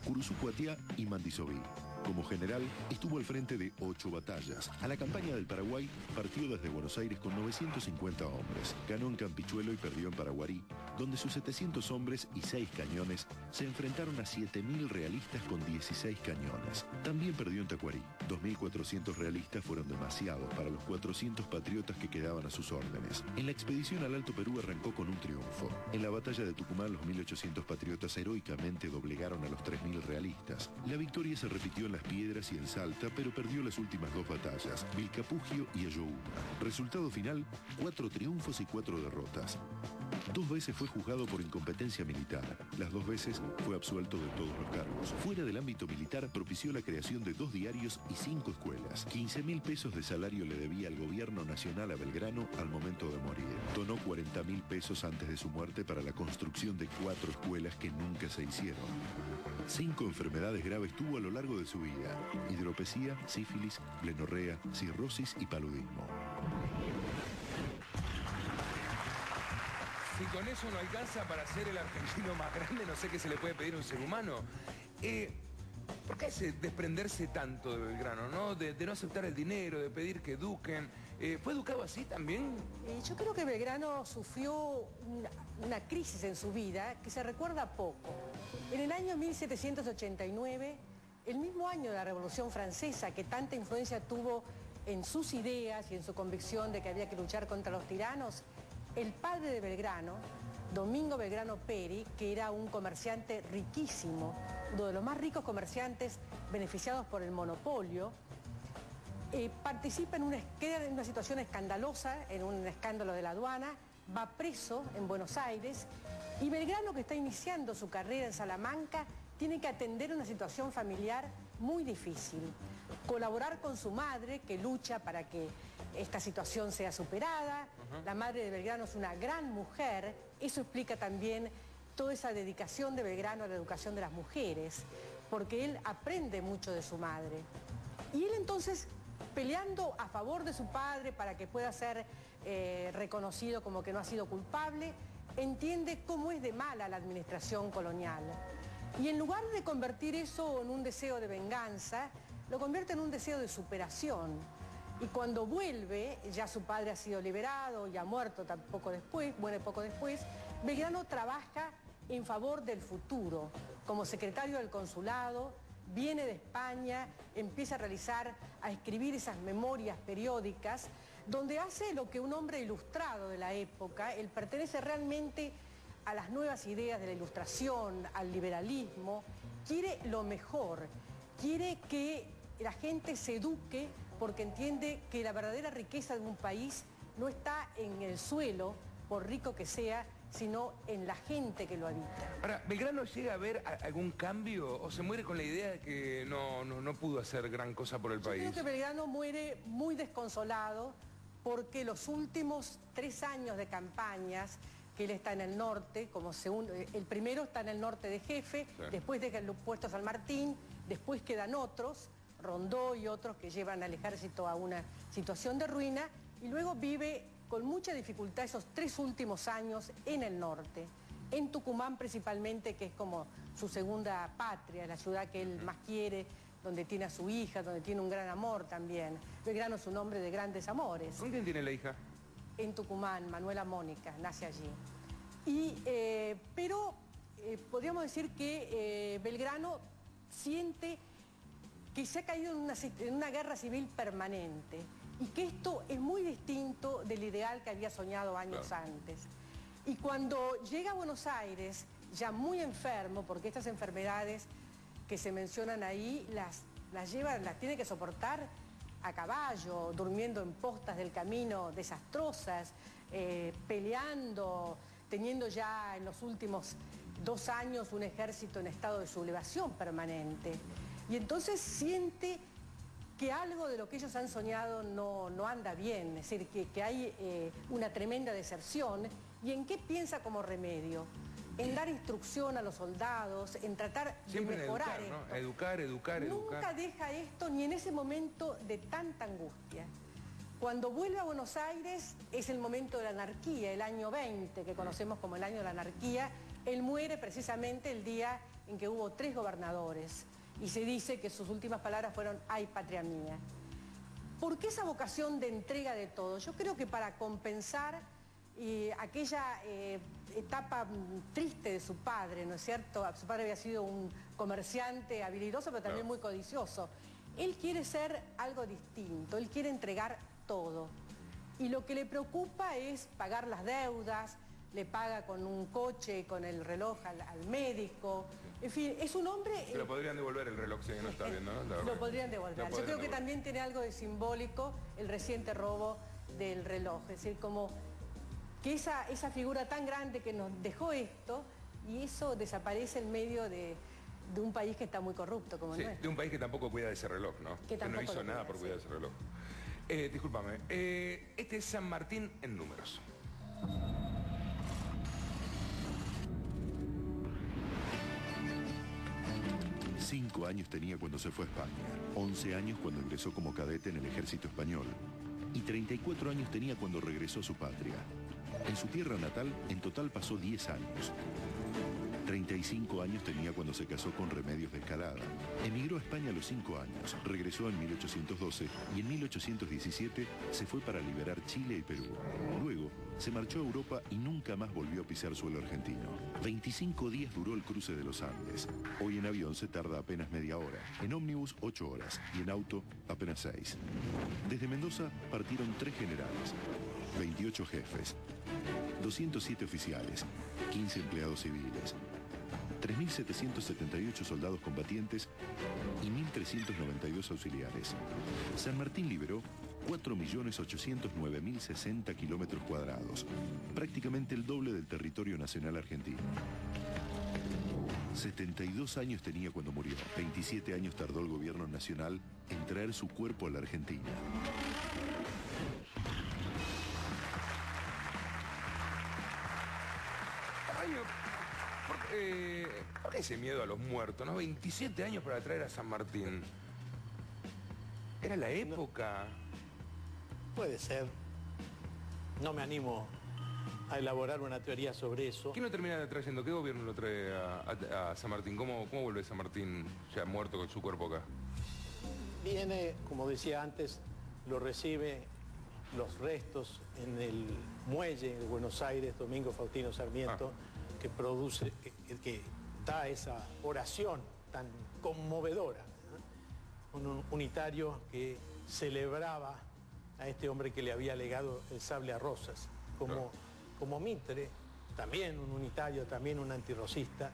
Curuzucuatiá y Mandisoví. Como general, estuvo al frente de 8 batallas. A la campaña del Paraguay partió desde Buenos Aires con 950 hombres. Ganó en Campichuelo y perdió en Paraguarí, donde sus 700 hombres y 6 cañones se enfrentaron a 7.000 realistas con 16 cañones. También perdió en Tacuarí. 2.400 realistas fueron demasiados para los 400 patriotas que quedaban a sus órdenes. En la expedición al Alto Perú arrancó con un triunfo. En la batalla de Tucumán, los 1.800 patriotas heroicamente doblegaron a los 3.000 realistas. La victoria se repitió en Las Piedras y en Salta, pero perdió las últimas 2 batallas, Vilcapugio y Ayohuma. Resultado final, 4 triunfos y 4 derrotas. 2 veces fue juzgado por incompetencia militar. Las 2 veces fue absuelto de todos los cargos. Fuera del ámbito militar, propició la creación de 2 diarios y 5 escuelas. 15.000 pesos de salario le debía al gobierno nacional a Belgrano al momento de morir. Donó 40.000 pesos antes de su muerte para la construcción de 4 escuelas que nunca se hicieron. 5 enfermedades graves tuvo a lo largo de su vida: hidropesía, sífilis, blenorrea, cirrosis y paludismo. Si con eso no alcanza para ser el argentino más grande, no sé qué se le puede pedir a un ser humano. ¿Por qué ese desprenderse tanto de Belgrano, no? De no aceptar el dinero, de pedir que eduquen. ¿Fue educado así también? Yo creo que Belgrano sufrió una crisis en su vida que se recuerda poco. En el año 1789, el mismo año de la Revolución Francesa, que tanta influencia tuvo en sus ideas y en su convicción de que había que luchar contra los tiranos, el padre de Belgrano, Domingo Belgrano Peri, que era un comerciante riquísimo, uno de los más ricos comerciantes beneficiados por el monopolio, participa queda en una situación escandalosa, en un escándalo de la aduana, va preso en Buenos Aires, y Belgrano, que está iniciando su carrera en Salamanca, tiene que atender una situación familiar muy difícil. Colaborar con su madre, que lucha para que esta situación sea superada. La madre de Belgrano es una gran mujer. Eso explica también toda esa dedicación de Belgrano a la educación de las mujeres, porque él aprende mucho de su madre. Y él entonces, peleando a favor de su padre para que pueda ser reconocido como que no ha sido culpable, entiende cómo es de mala la administración colonial. Y en lugar de convertir eso en un deseo de venganza, lo convierte en un deseo de superación. Y cuando vuelve, ya su padre ha sido liberado y ha muerto poco después, Belgrano trabaja en favor del futuro. Como secretario del consulado, viene de España, empieza a escribir esas memorias periódicas, donde hace lo que un hombre ilustrado de la época, él pertenece realmente a las nuevas ideas de la ilustración, al liberalismo, quiere lo mejor, quiere que la gente se eduque porque entiende que la verdadera riqueza de un país no está en el suelo, por rico que sea, sino en la gente que lo habita. Ahora, ¿Belgrano llega a ver algún cambio o se muere con la idea de que no pudo hacer gran cosa por el país? Yo creo que Belgrano muere muy desconsolado porque los últimos 3 años de campañas que él está en el norte, el primero está en el norte de jefe, sí. Después deja el puesto San Martín, después quedan otros, Rondó y otros que llevan al ejército a una situación de ruina, y luego vive con mucha dificultad esos 3 últimos años en el norte, en Tucumán principalmente, que es como su segunda patria, la ciudad que él más quiere, donde tiene a su hija, donde tiene un gran amor también. Belgrano es un hombre de grandes amores. ¿Con quién tiene la hija? En Tucumán, Manuela Mónica, nace allí. Pero podríamos decir que Belgrano siente que se ha caído en una guerra civil permanente y que esto es muy distinto del ideal que había soñado años antes. Y cuando llega a Buenos Aires, ya muy enfermo, porque estas enfermedades que se mencionan ahí las tiene que soportar a caballo, durmiendo en postas del camino desastrosas, peleando, teniendo ya en los últimos 2 años un ejército en estado de sublevación permanente. Y entonces siente que algo de lo que ellos han soñado no anda bien, es decir, que hay una tremenda deserción. ¿Y en qué piensa como remedio? En dar instrucción a los soldados, en tratar siempre de mejorar educar, esto. educar. Nunca deja esto ni en ese momento de tanta angustia. Cuando vuelve a Buenos Aires es el momento de la anarquía, el año 20, que conocemos como el año de la anarquía. Él muere precisamente el día en que hubo 3 gobernadores y se dice que sus últimas palabras fueron "ay, patria mía". ¿Por qué esa vocación de entrega de todo? Yo creo que para compensar aquella etapa triste de su padre, ¿no es cierto? Su padre había sido un comerciante habilidoso, pero también muy codicioso. Él quiere ser algo distinto, él quiere entregar todo. Y lo que le preocupa es pagar las deudas, le paga con un coche, con el reloj al médico. En fin, es un hombre... Se lo podrían devolver el reloj si no está bien, ¿no? Lo podrían devolver. Yo creo que también tiene algo de simbólico el reciente robo del reloj. Es decir, como que esa figura tan grande que nos dejó esto, y eso desaparece en medio de un país que está muy corrupto como el nuestro. De un país que tampoco cuida de ese reloj, ¿no? Que no hizo nada por cuidar de ese reloj. Discúlpame, este es San Martín en números. Cinco años tenía cuando se fue a España, 11 años cuando ingresó como cadete en el ejército español y 34 años tenía cuando regresó a su patria. En su tierra natal, en total pasó 10 años. 35 años tenía cuando se casó con Remedios de Escalada. Emigró a España a los 5 años, regresó en 1812 y en 1817 se fue para liberar Chile y Perú. Luego se marchó a Europa y nunca más volvió a pisar suelo argentino. 25 días duró el cruce de los Andes. Hoy en avión se tarda apenas media hora, en ómnibus 8 horas y en auto apenas 6. Desde Mendoza partieron 3 generales, 28 jefes, 207 oficiales, 15 empleados civiles, 3.778 soldados combatientes y 1.392 auxiliares. San Martín liberó 4.809.060 kilómetros cuadrados, prácticamente el doble del territorio nacional argentino. 72 años tenía cuando murió, 27 años tardó el gobierno nacional en traer su cuerpo a la Argentina. ¿Por qué ese miedo a los muertos, no? 27 años para traer a San Martín. ¿Era la época? Puede ser. No me animo a elaborar una teoría sobre eso. ¿Quién lo termina trayendo? ¿Qué gobierno lo trae a San Martín? ¿Cómo vuelve San Martín ya muerto con su cuerpo acá? Viene, como decía antes, lo recibe los restos en el muelle de Buenos Aires, Domingo Faustino Sarmiento, que produce, que da esa oración tan conmovedora, ¿no? Un unitario que celebraba a este hombre que le había legado el sable a Rosas, como Mitre, también un unitario, también un antirrosista,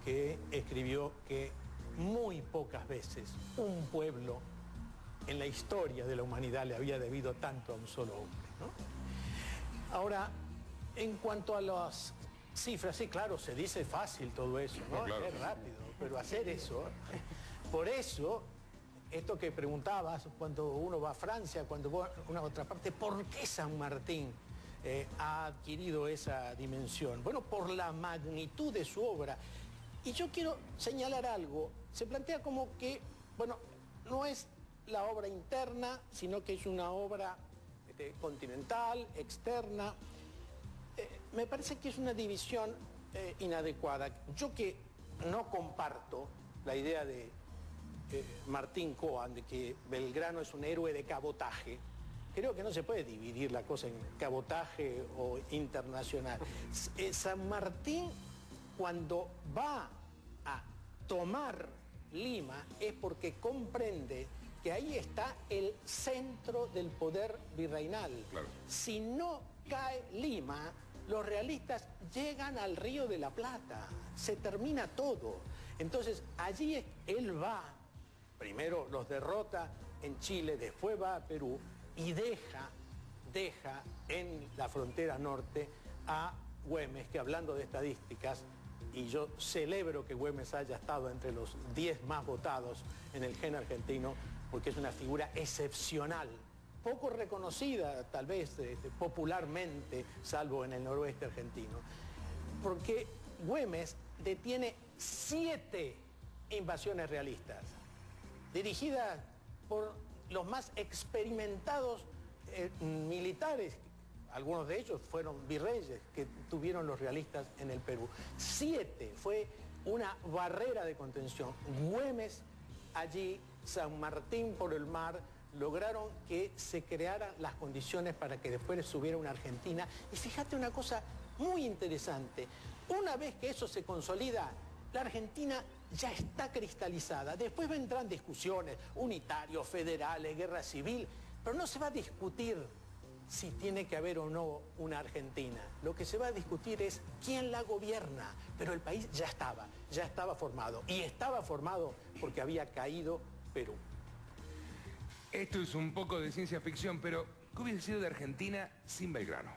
que escribió que muy pocas veces un pueblo en la historia de la humanidad le había debido tanto a un solo hombre, ¿no? Ahora, en cuanto a las cifras, sí, claro, se dice fácil todo eso, ¿no? Claro. Es rápido, pero hacer eso, por eso, esto que preguntabas, cuando uno va a Francia, cuando va a una otra parte, ¿por qué San Martín ha adquirido esa dimensión? Bueno, por la magnitud de su obra. Y yo quiero señalar algo, se plantea como que, bueno, no es la obra interna, sino que es una obra continental, externa. Me parece que es una división inadecuada. Yo que no comparto la idea de Martín Coan de que Belgrano es un héroe de cabotaje, creo que no se puede dividir la cosa en cabotaje o internacional. San Martín, cuando va a tomar Lima, es porque comprende que ahí está el centro del poder virreinal. Claro. Si no cae Lima, los realistas llegan al Río de la Plata, se termina todo. Entonces allí él va, primero los derrota en Chile, después va a Perú y deja en la frontera norte a Güemes, que hablando de estadísticas, y yo celebro que Güemes haya estado entre los 10 más votados en el gen argentino, porque es una figura excepcional, poco reconocida tal vez popularmente, salvo en el noroeste argentino, porque Güemes detiene 7 invasiones realistas, dirigidas por los más experimentados militares. Algunos de ellos fueron virreyes que tuvieron los realistas en el Perú. 7, fue una barrera de contención. Güemes allí, San Martín por el mar, lograron que se crearan las condiciones para que después subiera una Argentina. Y fíjate una cosa muy interesante, una vez que eso se consolida, la Argentina ya está cristalizada. Después vendrán discusiones, unitarios, federales, guerra civil, pero no se va a discutir si tiene que haber o no una Argentina. Lo que se va a discutir es quién la gobierna, pero el país ya estaba formado. Y estaba formado porque había caído Perú. Esto es un poco de ciencia ficción, pero ¿qué hubiese sido de Argentina sin Belgrano?